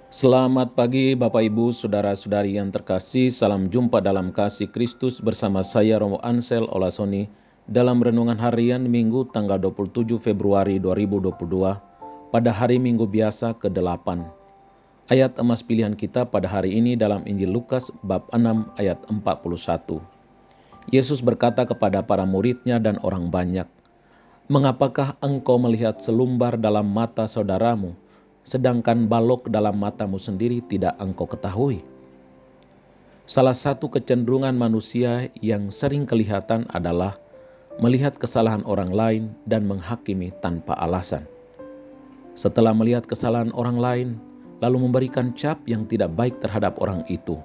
Selamat pagi Bapak Ibu, Saudara-saudari yang terkasih. Salam jumpa dalam kasih Kristus bersama saya Romo Ansel Olasoni dalam renungan harian Minggu tanggal 27 Februari 2022 pada hari Minggu biasa ke-8. Ayat emas pilihan kita pada hari ini dalam Injil Lukas bab 6 ayat 41. Yesus berkata kepada para muridnya dan orang banyak, "Mengapakah engkau melihat selumbar dalam mata saudaramu, sedangkan balok dalam matamu sendiri tidak engkau ketahui?" Salah satu kecenderungan manusia yang sering kelihatan adalah melihat kesalahan orang lain dan menghakimi tanpa alasan. Setelah melihat kesalahan orang lain, lalu memberikan cap yang tidak baik terhadap orang itu.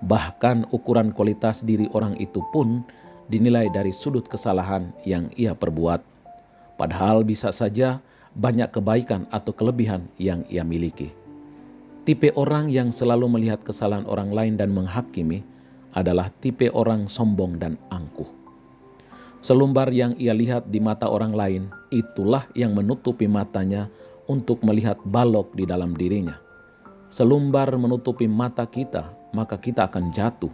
Bahkan ukuran kualitas diri orang itu pun dinilai dari sudut kesalahan yang ia perbuat. Padahal bisa saja banyak kebaikan atau kelebihan yang ia miliki. Tipe orang yang selalu melihat kesalahan orang lain dan menghakimi adalah tipe orang sombong dan angkuh. Selumbar yang ia lihat di mata orang lain, itulah yang menutupi matanya untuk melihat balok di dalam dirinya. Selumbar menutupi mata kita, maka kita akan jatuh.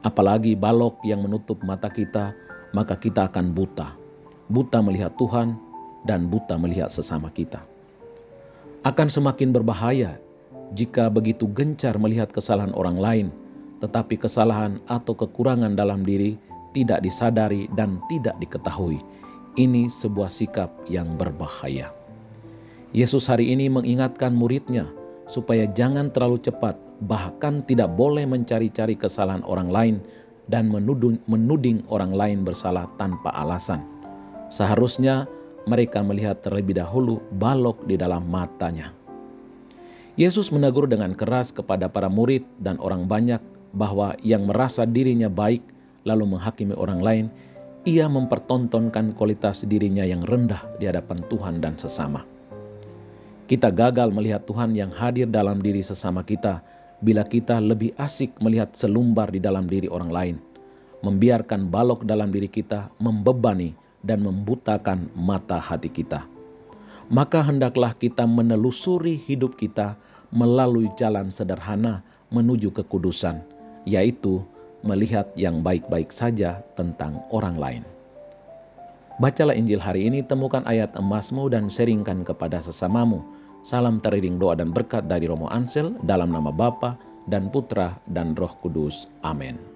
Apalagi balok yang menutup mata kita, maka kita akan buta. Buta melihat Tuhan dan buta melihat sesama kita. Akan semakin berbahaya jika begitu gencar melihat kesalahan orang lain, tetapi kesalahan atau kekurangan dalam diri tidak disadari dan tidak diketahui. Ini sebuah sikap yang berbahaya. Yesus hari ini mengingatkan muridnya supaya jangan terlalu cepat, bahkan tidak boleh mencari-cari kesalahan orang lain dan menuding orang lain bersalah tanpa alasan. Seharusnya mereka melihat terlebih dahulu balok di dalam matanya. Yesus menegur dengan keras kepada para murid dan orang banyak bahwa yang merasa dirinya baik lalu menghakimi orang lain, ia mempertontonkan kualitas dirinya yang rendah di hadapan Tuhan dan sesama. Kita gagal melihat Tuhan yang hadir dalam diri sesama kita bila kita lebih asik melihat selumbar di dalam diri orang lain, membiarkan balok dalam diri kita membebani dan membutakan mata hati kita. Maka hendaklah kita menelusuri hidup kita melalui jalan sederhana menuju kekudusan, yaitu melihat yang baik-baik saja tentang orang lain. Bacalah Injil hari ini, temukan ayat emasmu dan sharingkan kepada sesamamu. Salam teriring doa dan berkat dari Romo Ansel dalam nama Bapa dan Putra dan Roh Kudus. Amin.